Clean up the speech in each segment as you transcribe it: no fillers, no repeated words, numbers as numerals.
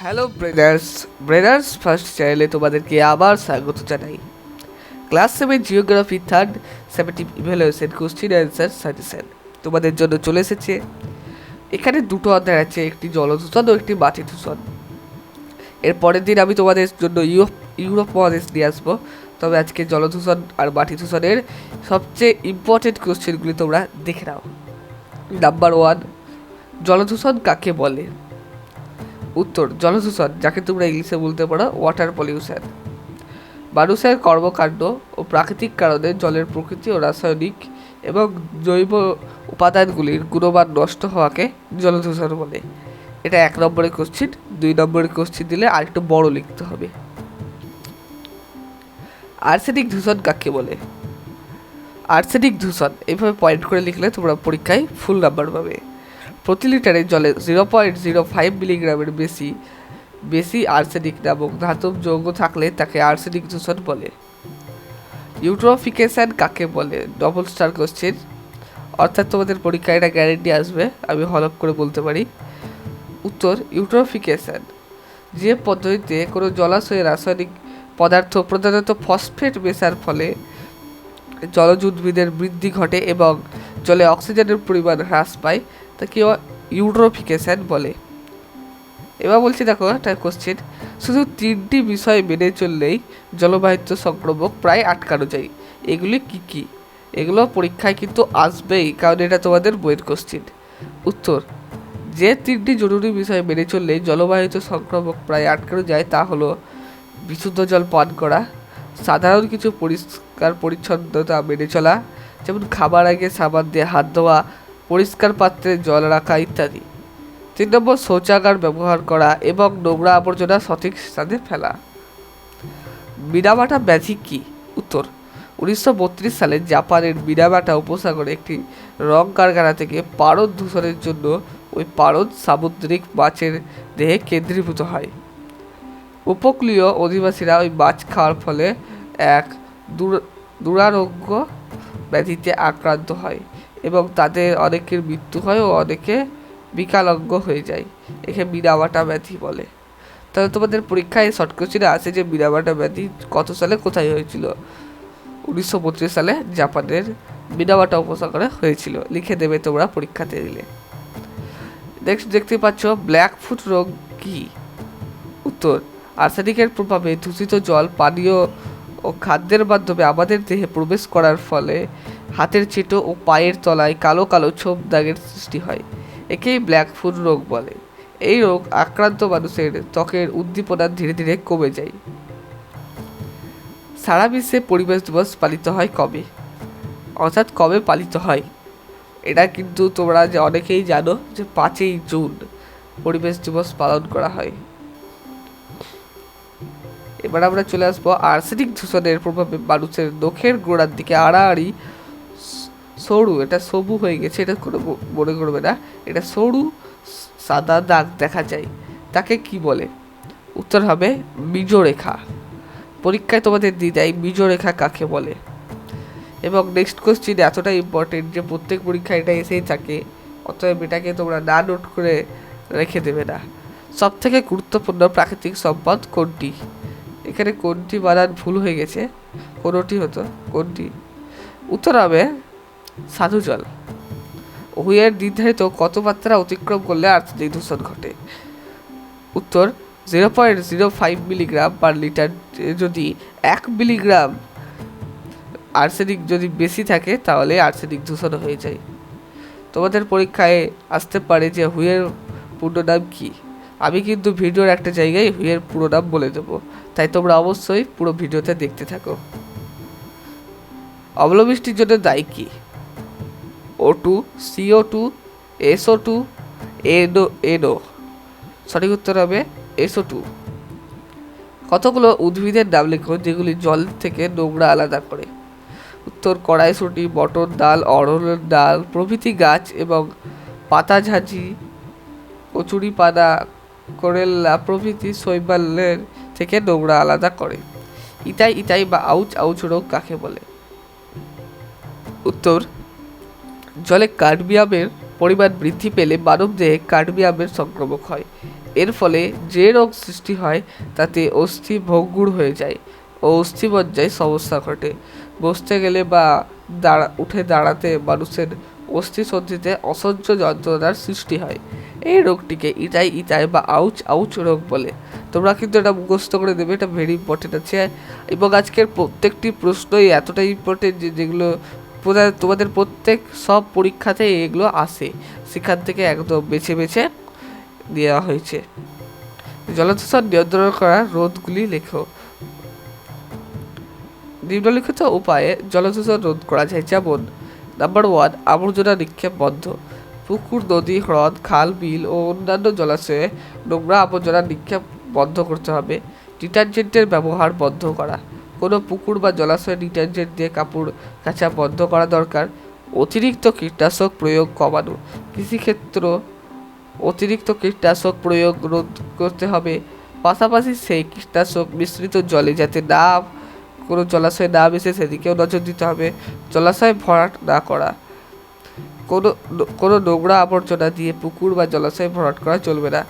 Hello ব্রেদার্স first চ্যানেলে তোমাদেরকে আবার স্বাগত জানাই। Class 7 geography third 70 evaluation question answer suggestion তোমাদের জন্য চলে এসেছে। এখানে দুটো অধ্যায় আছে, একটি জলদূষণ ও একটি মাটি দূষণ। এর পরের দিন আমি তোমাদের জন্য ইউরোপ মহাদেশ নিয়ে আসবো। তবে আজকে জলদূষণ আর মাটি দূষণের সবচেয়ে ইম্পর্টেন্ট কোশ্চেনগুলি তোমরা দেখে নাও। নাম্বার 1, জলদূষণ কাকে বলে? উত্তর, জলদূষণ, যাকে তোমরা ইংলিশে বলতে পারো ওয়াটার পলিউশন, মানুষের কর্মকাণ্ড ও প্রাকৃতিক কারণে জলের প্রকৃতি ও রাসায়নিক এবং জৈব উপাদানগুলির গুণমান নষ্ট হওয়াকে জলদূষণ বলে। এটা 1 নম্বরের কোশ্চিন। 2 নম্বরের কোশ্চিন দিলে আরেকটু বড় লিখতে হবে। আর্সেনিক দূষণ কাকে বলে? আর্সেনিক দূষণ এইভাবে পয়েন্ট করে লিখলে তোমরা পরীক্ষায় ফুল নাম্বার পাবে। প্রতি লিটারে জলে 0.05 মিলিগ্রামের বেশি আর্সেনিক নামক ধাতব যৌগ থাকলে তাকে আর্সেনিক দূষণ বলে। ইউট্রোফিকেশন কাকে বলে? ডবল স্টার কোশ্চেন, অর্থাৎ তোমাদের পরীক্ষায় এটা গ্যারেন্টি আসবে, আমি হলফ করে বলতে পারি। উত্তর, ইউট্রোফিকেশন যে পদ্ধতিতে কোনো জলাশয়ে রাসায়নিক পদার্থ, প্রধানত ফসফেট মেশার ফলে জলজ উদ্ভিদের বৃদ্ধি ঘটে এবং জলে অক্সিজেনের পরিমাণ হ্রাস পায়, তাকে ইউট্রোফিকেশন বলে। এবার বলছি, দেখো একটা কোশ্চেন, শুধু 3টি বিষয় মেনে চললেই জলবাহিত সংক্রমক প্রায় আটকানো যায়। এগুলি কি কি? এগুলো পরীক্ষায় কিন্তু আসবেই, কারণ এটা তোমাদের বইয়ের কোশ্চেন। উত্তর, যে 3টি জরুরি বিষয় মেনে চললেই জলবাহিত সংক্রমক প্রায় আটকানো যায় তা হলো বিশুদ্ধ জল পান করা, সাধারণ কিছু পরিষ্কার পরিচ্ছন্নতা মেনে চলা, যেমন খাবার আগে সাবান দিয়ে হাত ধোয়া, পরিষ্কার পাত্রে জল রাখা ইত্যাদি। 3 নম্বর, শৌচাগার ব্যবহার করা এবং নোংরা আবর্জনা সঠিক স্থানে ফেলা। মিনামাটা ব্যাধি কি? উত্তর, 1932 সালে জাপানের মিনামাটা উপসাগরে একটি রং কারখানা থেকে পারদ দূষণের জন্য ওই পারদ সামুদ্রিক মাছের দেহে কেন্দ্রীভূত হয়। উপকূলীয় অধিবাসীরা ওই মাছ খাওয়ার ফলে এক দুরারোগ্য ব্যাধিতে আক্রান্ত হয় এবং তাদের অনেকের মৃত্যু হয় ও অনেকে বিকলাঙ্গ হয়ে যায়। একে মিনামাটা ব্যাধি বলে। তাহলে তোমাদের পরীক্ষায় শর্ট কোশ্চেনে আসে যে মিনামাটা ব্যাধি কত সালে কোথায় হয়েছিল? 1932 সালে জাপানের মিনামাটা উপসাগরে হয়েছিল। লিখে দেবে তোমরা পরীক্ষাতে দিলে। নেক্সট দেখতে পাচ্ছ, ব্ল্যাক ফুট রোগ কি? উত্তর, আর্সেনিকের প্রভাবে দূষিত জল, পানীয় ও খাদ্যের মাধ্যমে আমাদের দেহে প্রবেশ করার ফলে হাতের চিটো ও পায়ের তলায় কালো কালো ছোপ দাগের সৃষ্টি হয়। একেই ব্ল্যাক ফুট রোগ বলে। এই রোগ আক্রান্ত মানুষের ত্বকের উদ্দীপনা ধীরে ধীরে কমে যায়। সারা বিশ্বে পরিবেশ দিবস পালিত হয় কবে? অর্থাৎ কবে পালিত হয়? এটা কিন্তু তোমরা যে অনেকেই জানো যে 5ই জুন পরিবেশ দিবস পালন করা হয়। এবার আমরা চলে আসবো আর্সেনিক দূষণের প্রভাবে মানুষের নখের গোড়ার দিকে আড়াআড়ি সরু, এটা সবু হয়ে গেছে, এটা কোনো মনে করবে না, এটা সরু সাদা দাগ দেখা যায়, তাকে কি বলে? উত্তর হবে বীজরেখা। পরীক্ষায় তোমাদের দিয়ে দেয় বীজরেখা কাকে বলে। এবং নেক্সট কোশ্চিন এতটা ইম্পর্টেন্ট যে প্রত্যেক পরীক্ষায় এটা এসেই থাকে, অতএব এটাকে তোমরা না নোট করে রেখে দেবে না। সব থেকে গুরুত্বপূর্ণ প্রাকৃতিক সম্পদ কোনটি? এখানে কোনটি বানান ভুল হয়ে গেছে, কোনটি হতো, কোনটি? উত্তর হবে সাধু জল। হুইয়ের নির্ধারিত কত মাত্রা অতিক্রম করলে আর্সেনিক দূষণ ঘটে? উত্তর, 0.05 মিলিগ্রাম পার লিটার। যদি 1 মিলিগ্রাম আর্সেনিক যদি বেশি থাকে তাহলে আর্সেনিক দূষণ হয়ে যায়। তোমাদের পরীক্ষায় আসতে পারে যে হুইয়ের পূর্ণ নাম কি? আমি কিন্তু ভিডিওর একটা জায়গায় হুইয়ের পুরো নাম বলে দেবো, তাই তোমরা অবশ্যই পুরো ভিডিওতে দেখতে থাকো। অম্লবৃষ্টির জন্য দায়ী কি? O2, CO2, SO2, NO। সঠিক উত্তর হবে SO2। কতগুলো উদ্ভিদের নাম লেখো যেগুলি জল থেকে নোংরা আলাদা করে? উত্তর, কড়াইশুঁটি, মটর ডাল, অড়হরের ডাল প্রভৃতি গাছ এবং পাতাঝাঁঝি, কচুরিপানা, করেল্লা প্রভৃতি শৈবালের থেকে নোংরা আলাদা করে। ইতাই ইতাই বা আউচ আউচ রোগ কাকে বলে? উত্তর, জলে কাডমিয়ামের পরিমাণ বৃদ্ধি পেলে মানবদেহে কাডমিয়ামের সংক্রমক হয়। এর ফলে যে রোগ সৃষ্টি হয় তাতে অস্থি ভঙ্গুর হয়ে যায় ও অস্থিমজ্জায় সমস্যা ঘটে। বসতে গেলে বা উঠে দাঁড়াতে মানুষের অস্থিসন্ধিতে অসহ্য যন্ত্রণার সৃষ্টি হয়। এই রোগটিকে ইটাই ইটাই বা আউচ আউচ রোগ বলে। তোমরা কিন্তু এটা মুখস্থ করে দেবে, এটা ভেরি ইম্পর্টেন্ট আছে। এবং আজকের প্রত্যেকটি প্রশ্নই এতটাই ইম্পর্টেন্ট যে যেগুলো তোমাদের প্রত্যেক সব পরীক্ষাতে এগুলো আসে, সেখান থেকে একদম বেছে বেছে দেওয়া হয়েছে। জলদূষণ নিয়ন্ত্রণ করা রোধগুলি লেখো। নিম্নলিখিত উপায়ে জলদূষণ রোধ করা যায়, যেমন নাম্বার 1, আবর্জনা নিক্ষেপ বন্ধ। পুকুর, নদী, হ্রদ, খাল, বিল ও অন্যান্য জলাশয়ে নোংরা আবর্জনা নিক্ষেপ বন্ধ করতে হবে। ডিটারজেন্টের ব্যবহার বন্ধ করা। কোনো পুকুর বা জলাশয়ে ডিটারজেন্ট দিয়ে কাপড় কাচা বন্ধ করা দরকার। অতিরিক্ত কীটনাশক প্রয়োগ কমানো। কৃষিক্ষেত্র অতিরিক্ত কীটনাশক প্রয়োগ রোধ করতে হবে। পাশাপাশি সেই কীটনাশক মিশ্রিত জলে যাতে কোনো জলাশয়ে না মিশে সেদিকেও নজর দিতে হবে। জলাশয় ভরাট না করা। কোনো নোংরা আবর্জনা দিয়ে পুকুর বা জলাশয় ভরাট করা চলবে না।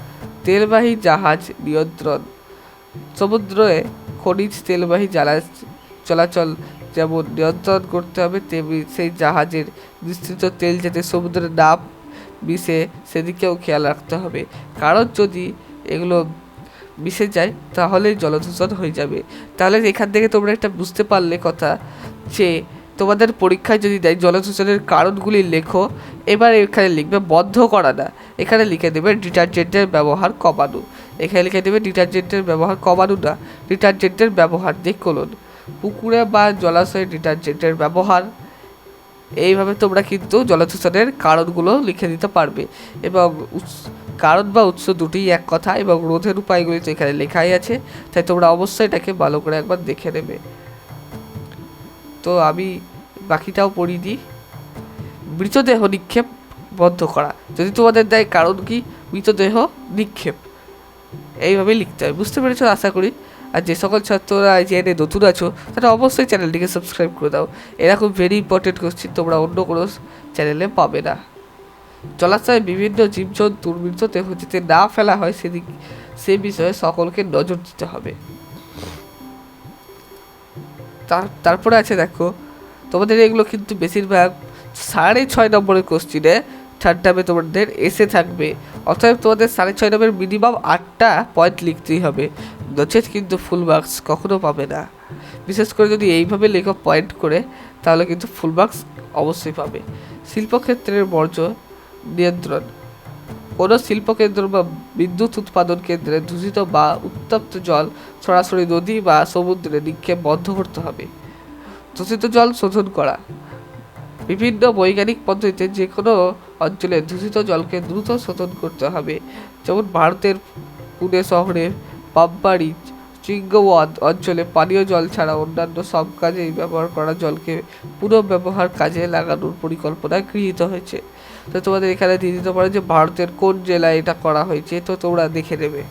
তেলবাহী জাহাজ নিয়ন্ত্রণ। সমুদ্রে খনিজ তেলবাহী জাহাজ চলাচল যেমন নিয়ন্ত্রণ করতে হবে, তেমনি সেই জাহাজের মিশ্রিত তেল যাতে সমুদ্রে না মিশে সেদিকেও খেয়াল রাখতে হবে। কারণ যদি এগুলো মিশে যায় তাহলে জলদূষণ হয়ে যাবে। তাহলে এখান থেকে তোমরা একটা বুঝতে পারলে কথা, যে তোমাদের পরীক্ষায় যদি দেয় জলদূষণের কারণগুলি লেখো, এবার এখানে লিখবে বন্ধ করা না, এখানে লিখে দেবে ডিটারজেন্টের ব্যবহার কমানো। এখানে লিখে দেবে ডিটারজেন্টের ব্যবহার কমানো না, ডিটারজেন্টের ব্যবহার দিয়ে কোলন। পুকুরে বা জলাশয়ে ডিটারজেন্টের ব্যবহার। এইভাবে তোমরা কিন্তু জলদূষণের কারণগুলো লিখে দিতে পারবে। এবং কারণ বা উৎস দুটিই এক কথা, এবং রোধের উপায়গুলি তো এখানে লেখাই আছে, তাই তোমরা অবশ্যই এটাকে ভালো করে একবার দেখে নেবে। তো আমি বাকিটাও পড়িয়ে দিই। মৃতদেহ নিক্ষেপ বন্ধ করা। যদি তোমাদের দেয় কারণ কি, মৃতদেহ নিক্ষেপ, এইভাবেই লিখতে হয়। বুঝতে পেরেছো আশা করি। আর যে সকল ছাত্ররা জেনে নতুন আছো তারা অবশ্যই চ্যানেলটিকে সাবস্ক্রাইব করে দাও। এরকম ভেরি ইম্পর্টেন্ট কোশ্চিন তোমরা অন্য কোনো চ্যানেলে পাবে না। জলাশয়ে বিভিন্ন জীবজন্তুর মৃতদেহ যাতে না ফেলা হয় সে বিষয়ে সকলকে নজর দিতে হবে। তারপরে আছে দেখো, তোমাদের এগুলো কিন্তু বেশিরভাগ 6.5 নম্বরের কোশ্চিনে থার্ড টার্মে তোমাদের এসে থাকবে। অতএব তোমাদের 6.5 নম্বরের মিনিমাম 8টা পয়েন্ট লিখতেই হবে, নচেত কিন্তু ফুল মার্কস কখনো পাবে না। বিশেষ করে যদি এইভাবে লেখো পয়েন্ট করে, তাহলে কিন্তু ফুল মার্কস অবশ্যই পাবে। শিল্পক্ষেত্রের বর্জ্য নিয়ন্ত্রণ। কোনো শিল্পকেন্দ্র বা বিদ্যুৎ উৎপাদন কেন্দ্রে দূষিত বা উত্তপ্ত জল সরাসরি নদী বা সমুদ্রে নিক্ষেপ বন্ধ করতে হবে। দূষিত জল শোধন করা। বিভিন্ন বৈজ্ঞানিক পদ্ধতিতে যে কোনো অঞ্চলে দূষিত জলকে দ্রুত শোধন করতে হবে। যেমন ভারতের পুনে শহরে পাম্পাড়ি শৃঙ্গওয়াদ অঞ্চলে পানীয় জল ছাড়া অন্যান্য সব কাজেই ব্যবহার করা জলকে পুনঃব্যবহার কাজে লাগানোর পরিকল্পনা গৃহীত হয়েছে। তো তোমাদের এখানে দিয়ে দিতে পারে যে ভারতের কোন জেলায় এটা করা হয়েছে, তো তোমরা দেখে নেবে।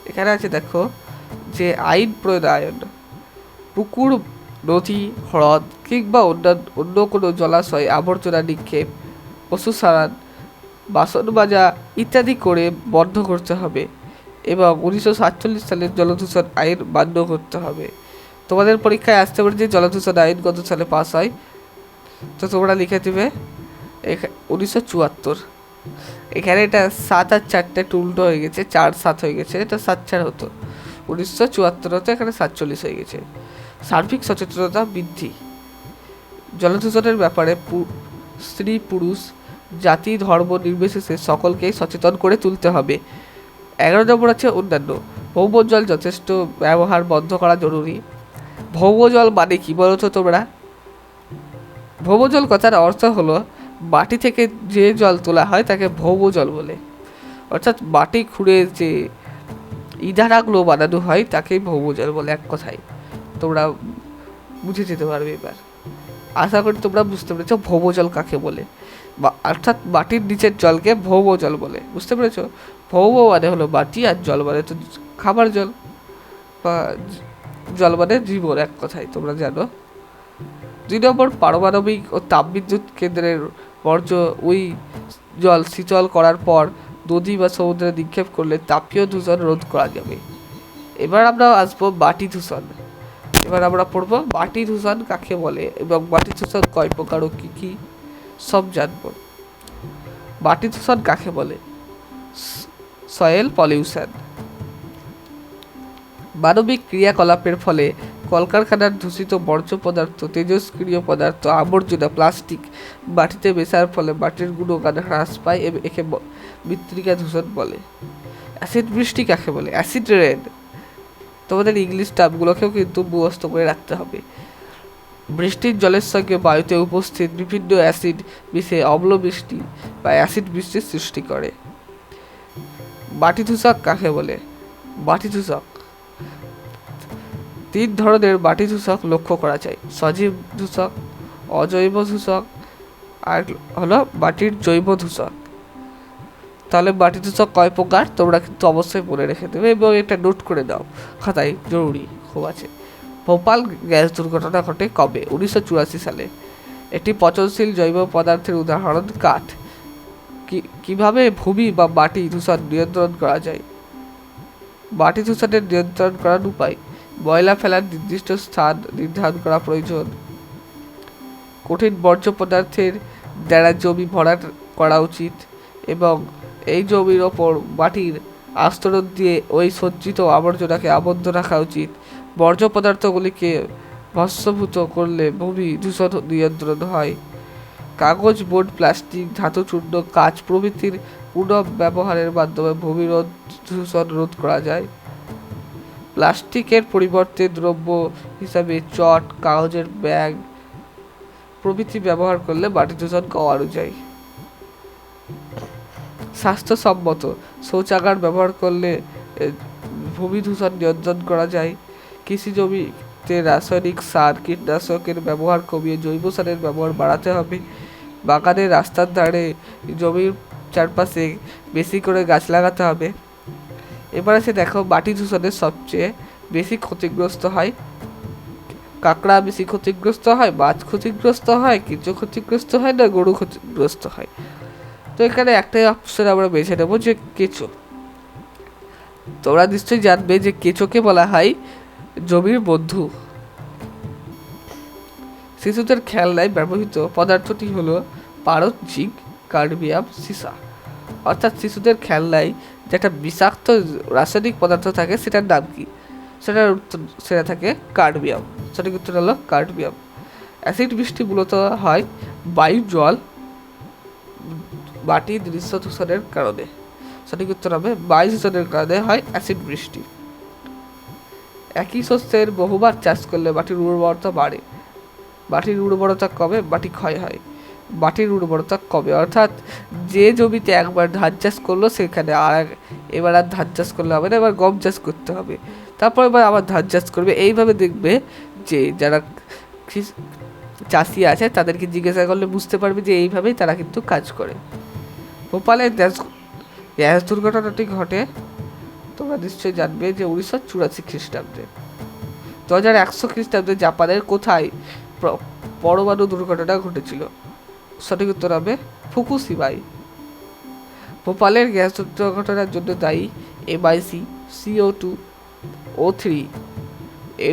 এখানে আছে দেখো যে আইন প্রণয়ন। পুকুর, নদী, হ্রদ কিংবা অন্য কোনো জলাশয়ে আবর্জনা নিক্ষেপ, পশু সারান, বাসন মাজা ইত্যাদি করে বন্ধ করতে হবে এবং 1947 সালের জলদূষণ আইন মান্য করতে হবে। তোমাদের পরীক্ষায় আসতে পারে যে জলদূষণ আইন কত সালে পাস হয়, তো তোমরা লিখে দেবে 1974। এখানে এটা 7 আর 4টা উল্টো হয়ে গেছে, 4-7 হয়ে গেছে, এটা 7-4 হতো। 1974 হতো, এখানে 47 হয়ে গেছে। সার্বিক সচেতনতা বৃদ্ধি। জলদূষণের ব্যাপারে স্ত্রী পুরুষ জাতি ধর্ম নির্বিশেষে সকলকেই সচেতন করে তুলতে হবে। 11 নম্বর আছে অন্যান্য। ভৌমজল যথেষ্ট ব্যবহার বন্ধ করা জরুরি। ভৌমজল মানে কি বলো তো তোমরা? ভৌমজল কথার অর্থ হলো মাটি থেকে যে জল তোলা হয় তাকে ভৌমজল বলে। অর্থাৎ মাটি খুঁড়ে যে ইদারাগুলো বানানো হয় তাকেই ভৌমজল বলে, এক কথায় তোমরা বুঝে যেতে পারবে। এবার আশা করি তোমরা বুঝতে পেরেছো ভৌমজল কাকে বলে, অর্থাৎ মাটির নিচের জলকে ভৌমজল বলে। বুঝতে পেরেছো? ভৌম মানে হলো মাটি, আর জল মানে তো খাবার জল বা জল মানে জীবন, এক কথায় তোমরা জানো। 2 নম্বর, পারমাণবিক ও তাপবিদ্যুৎ কেন্দ্রের বর্জ্য ওই জল শীতল করার পর নদী বা সমুদ্রে নিক্ষেপ করলে তাপীয় দূষণ রোধ করা যাবে। এবার আমরা আসবো মাটি দূষণ। এবার আমরা পড়বো মাটি দূষণ কাকে বলে এবং মাটি দূষণ কয় প্রকার ও কি কি সব জানবো। মাটি দূষণ কাকে বলে? Soil pollution. মানবিক ক্রিয়াকলাপের ফলে কলকারখানার দূষিত বর্জ্য পদার্থ, তেজস্ক্রিয় পদার্থ, আবর্জনা, প্লাস্টিক মাটিতে মেশার ফলে মাটির গুণমান হ্রাস পায় এবং একে মৃত্তিকা দূষণ বলে। অ্যাসিড বৃষ্টি কাকে বলে? Acid rain. তোমাদের ইংলিশ টার্মগুলোকেও কিন্তু মুখস্থ করে রাখতে হবে। বৃষ্টির জলের সঙ্গে বায়ুতে উপস্থিত বিভিন্ন অ্যাসিড মিশে অম্ল বৃষ্টি বা অ্যাসিড বৃষ্টির সৃষ্টি করে। মাটি দূষক কাকে বলে? মাটি দূষক 3 ধরনের মাটি দূষক লক্ষ্য করা যায়: সজীব দূষক, অজৈব দূষক আর হলো মাটির জৈব দূষক। তাহলে মাটি দূষক কয় প্রকার তোমরা কিন্তু অবশ্যই মনে রেখে দেবে এবং এটা নোট করে দাও খাতায়, জরুরি খুব আছে। ভোপাল গ্যাস দুর্ঘটনা ঘটে কবে? 1984 সালে। এটি পচনশীল জৈব পদার্থের উদাহরণ কাঠ। কিভাবে ভূমি বা মাটি দূষণ নিয়ন্ত্রণ করা যায়? মাটি দূষণের নিয়ন্ত্রণ করার উপায়: ময়লা ফেলার নির্দিষ্ট স্থান নির্ধারণ করা প্রয়োজন। কঠিন বর্জ্য পদার্থের দ্বারা জমি ভরাট করা উচিত এবং এই জমির ওপর মাটির আস্তরণ দিয়ে ওই সজ্জিত আবর্জনাকে আবদ্ধ রাখা উচিত। বর্জ্য পদার্থগুলিকে ভস্মীভূত করলে ভূমি দূষণ নিয়ন্ত্রণ হয়। কাগজ, বোর্ড, প্লাস্টিক, ধাতুচূর্ণ, কাঁচ প্রভৃতির পুনঃব্যবহারের মাধ্যমে ভূমি দূষণ রোধ করা যায়। প্লাস্টিকের পরিবর্তে দ্রব্য হিসাবে চট, কাগজের ব্যাগ প্রভৃতি ব্যবহার করলে মাটি দূষণ কমানো যায়। স্বাস্থ্যসম্মত শৌচাগার ব্যবহার করলে ভূমি দূষণ নিয়ন্ত্রণ করা যায়। কৃষি জমিতে রাসায়নিক সার, কীটনাশকের ব্যবহার কমিয়ে জৈব সারের ব্যবহার বাড়াতে হবে। বাগানের রাস্তার ধারে জমির চারপাশে বেশি করে গাছ লাগাতে হবে। এবার এসে দেখো মাটি দূষণের সবচেয়ে বেশি ক্ষতিগ্রস্ত হয় কাঁকড়া, বেশি ক্ষতিগ্রস্ত হয় মাছ, ক্ষতিগ্রস্ত হয় কেঁচো, ক্ষতিগ্রস্ত হয় না গরু ক্ষতিগ্রস্ত হয়? তো এখানে একটাই অপশন আমরা বেছে নেবো যে কেঁচো। তোমরা নিশ্চয়ই জানবে যে কেঁচোকে বলা হয় জমির বন্ধু। শিশুদের খেলনায় ব্যবহৃত পদার্থটি হলো পারদ, জিঙ্ক, কাডমিয়াম, সীসা। অর্থাৎ শিশুদের খেলনায় যেটা বিষাক্ত রাসায়নিক পদার্থ থাকে সেটার নাম কি? সেটা থাকে কাডমিয়াম। সঠিক উত্তর হলো কাডমিয়াম। অ্যাসিড বৃষ্টি মূলত হয় বায়ু, জল, মাটি দৃশ্য দূষণের কারণে। সঠিক উত্তর হবে বায়ু দূষণের কারণে হয় অ্যাসিড বৃষ্টি। একই শস্যের বহুবার চাষ করলে মাটির উর্বরতা বাড়ে। মাটির উর্বরতা কমে, মাটি ক্ষয় হয়। মাটির উর্বরতা কমে অর্থাৎ যে জমিতে একবার ধান চাষ করলো সেখানে এবার আর ধান চাষ করলে হবে না, এবার গম চাষ করতে হবে, তারপর এবার আবার ধান চাষ করবে। এইভাবে দেখবে যে যারা চাষি আছে তাদেরকে জিজ্ঞাসা করলে বুঝতে পারবে যে এইভাবেই তারা কিন্তু কাজ করে। ভোপালের গ্যাস দুর্ঘটনাটি ঘটে তোমরা নিশ্চয়ই জানবে যে 1984 খ্রিস্টাব্দে। 2100 খ্রিস্টাব্দে জাপানের কোথায় পরমাণু দুর্ঘটনা ঘটেছিল? সঠিক উত্তর হবে ফুকুশিমায়। ভোপালের গ্যাস দুর্ঘটনার জন্য দায়ী MIC, CO2, O3,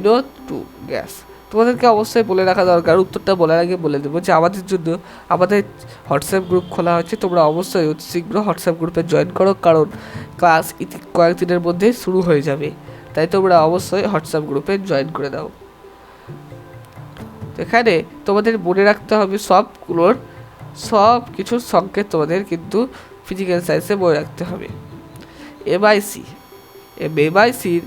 NO2 gas. তোমাদেরকে অবশ্যই বলে রাখা দরকার, উত্তরটা বলার আগে বলে দেবো যে আমাদের জন্য আমাদের হোয়াটসঅ্যাপ গ্রুপ খোলা হয়েছে। তোমরা অবশ্যই অতি শীঘ্র হোয়াটসঅ্যাপ গ্রুপে জয়েন করো, কারণ ক্লাস কয়েকদিনের মধ্যে শুরু হয়ে যাবে, তাই তোমরা অবশ্যই হোয়াটসঅ্যাপ গ্রুপে জয়েন করে দাও। এখানে তোমাদের মনে রাখতে হবে সবগুলোর সব কিছুর সংকেত তোমাদের কিন্তু ফিজিক্যাল সায়েন্সে মনে রাখতে হবে। MICর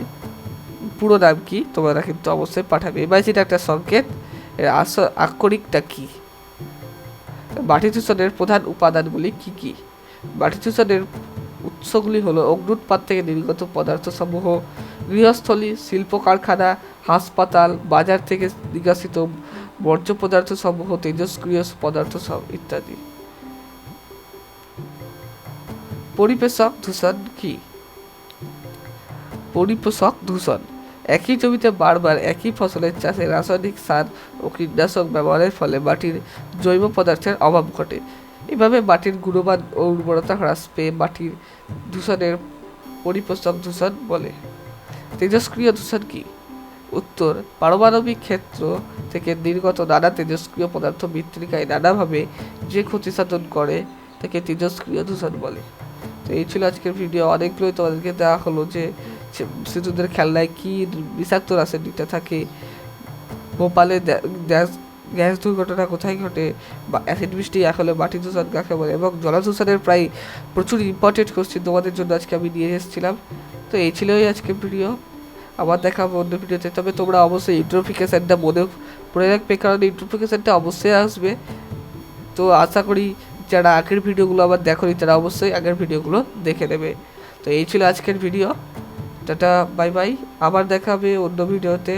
পুরো নাম কি তোমরা কিন্তু অবশ্যই পাঠাবে। MICটা একটা সংকেত, এর আক্ষরিকটা কি? মাটি দূষণের প্রধান উপাদানগুলি কি কি? মাটি দূষণের উৎসগুলি হলো অগ্ন্যুৎপাত থেকে নির্গত পদার্থ সমূহ, গৃহস্থলী, শিল্প কারখানা, হাসপাতাল, বাজার থেকে নির্গত বর্জ্য পদার্থ সমূহ, তেজস্ক্রিয় পদার্থ ইত্যাদি। পরিবেশক দূষণ কি? পরিবেশক দূষণ একই জমিতে বারবার একই ফসলের চাষে রাসায়নিক সার ও কীটনাশক ব্যবহারের ফলে মাটির জৈব পদার্থের অভাব ঘটে। এভাবে মাটির গুণমান ও উর্বরতা হ্রাস পেয়ে মাটির দূষণের পরিপোষক দূষণ বলে। তেজস্ক্রিয় দূষণ কি? উত্তর, পারমাণবিক ক্ষেত্র থেকে নির্গত নানা তেজস্ক্রিয় পদার্থ মৃত্তিকায় নানাভাবে যে ক্ষতি সাধন করে তাকে তেজস্ক্রিয় দূষণ বলে। তো এই ছিল আজকের ভিডিও। অনেকগুলোই তোমাদেরকে দেওয়া হলো যে শিশুদের খেলনায় কী বিষাক্ত রাসায়নিকটা থাকে, ভোপালে গ্যাস দুর্ঘটনা কোথায় ঘটে, বা অ্যাসিড বৃষ্টি আসলে মাটি দূষণ কাকে বলে, এবং জলদূষণের প্রায় প্রচুর ইম্পর্টেন্ট কোশ্চেন তোমাদের জন্য আজকে আমি নিয়ে এসেছিলাম। তো এই ছিলই আজকের ভিডিও। আবার দেখা হবে অন্য ভিডিওতে। তবে তোমরা অবশ্যই ইন্ট্রোফিকেশানটা মনে রাখবে, কারণ ইন্ট্রোফিকেশানটা অবশ্যই আসবে। তো আশা করি যারা আগের ভিডিওগুলো আবার দেখোনি তারা অবশ্যই আগের ভিডিওগুলো দেখে নেবে। তো এই ছিল আজকের ভিডিও। Tata, bye bye. আবার দেখা হবে অন্য ভিডিওতে।